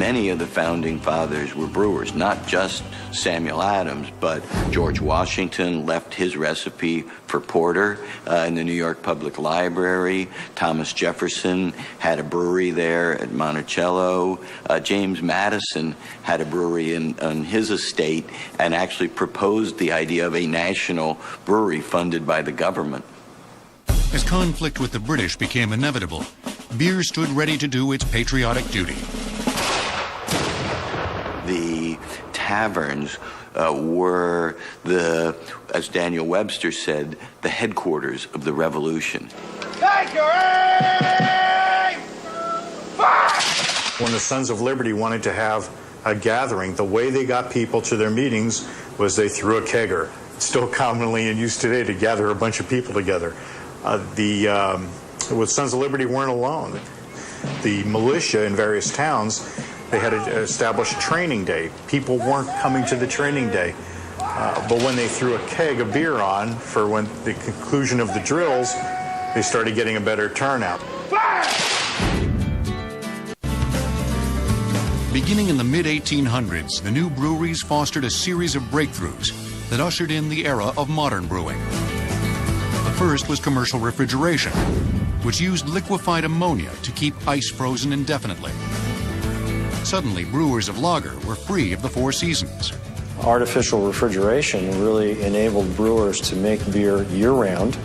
many of the founding fathers were brewers, not just Samuel Adams, but George Washington left his recipe for porter in the New York Public Library. Thomas Jefferson had a brewery there at Monticello. James Madison had a brewery on his estate and actually proposed the idea of a national brewery funded by the government. As conflict with the British became inevitable, beer stood ready to do its patriotic duty. The taverns were as Daniel Webster said, the headquarters of the revolution. When the Sons of Liberty wanted to have a gathering, the way they got people to their meetings was they threw a kegger. It's still commonly in use today to gather a bunch of people together. The Sons of Liberty weren't alone. The militia in various towns, they had established a training day. People weren't coming to the training day. But when they threw a keg of beer on for when the conclusion of the drills, they started getting a better turnout. Beginning in the mid-1800s, the new breweries fostered a series of breakthroughs that ushered in the era of modern brewing. The first was commercial refrigeration, which used liquefied ammonia to keep ice frozen indefinitely. Suddenly, brewers of lager were free of the four seasons. Artificial refrigeration really enabled brewers to make beer year-round,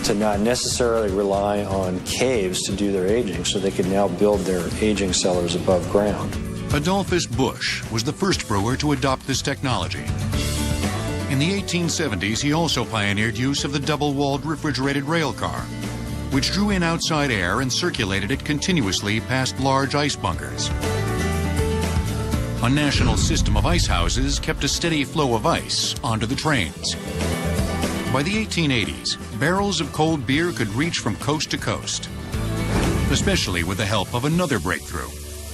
to not necessarily rely on caves to do their aging, so they could now build their aging cellars above ground. Adolphus Busch was the first brewer to adopt this technology. In the 1870s, he also pioneered use of the double-walled refrigerated rail car, which drew in outside air and circulated it continuously past large ice bunkers. A national system of ice houses kept a steady flow of ice onto the trains. By the 1880s, barrels of cold beer could reach from coast to coast, especially with the help of another breakthrough.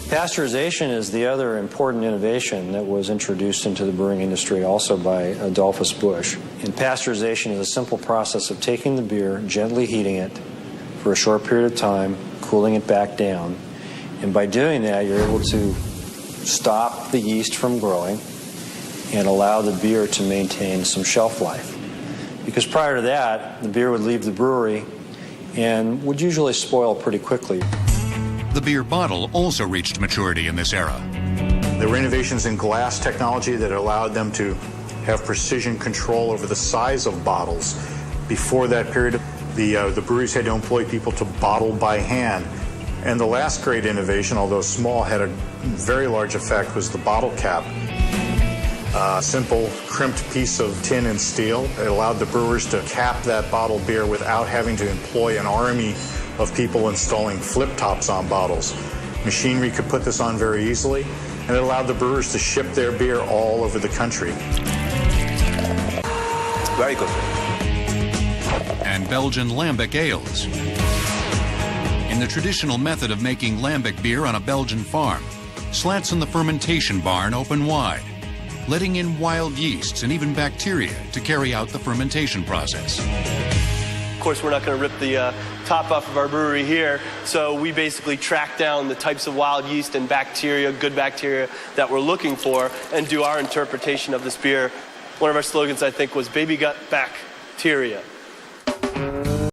Pasteurization is the other important innovation that was introduced into the brewing industry also by Adolphus Busch. And pasteurization is a simple process of taking the beer, gently heating it for a short period of time, cooling it back down. And by doing that, you're able to stop the yeast from growing and allow the beer to maintain some shelf life. Because prior to that, the beer would leave the brewery and would usually spoil pretty quickly. The beer bottle also reached maturity in this era. There were innovations in glass technology that allowed them to have precision control over the size of bottles. Before that period, the breweries had to employ people to bottle by hand. And the last great innovation, although small, had a very large effect, was the bottle cap. A simple crimped piece of tin and steel. It allowed the brewers to cap that bottled beer without having to employ an army of people installing flip tops on bottles. Machinery could put this on very easily, and it allowed the brewers to ship their beer all over the country. Very good. And Belgian lambic ales. In the traditional method of making lambic beer on a Belgian farm, slats in the fermentation barn open wide, letting in wild yeasts and even bacteria to carry out the fermentation process. Of course, we're not going to rip the top off of our brewery here, so we basically track down the types of wild yeast and bacteria, good bacteria, that we're looking for and do our interpretation of this beer. One of our slogans, I think, was baby gut bacteria.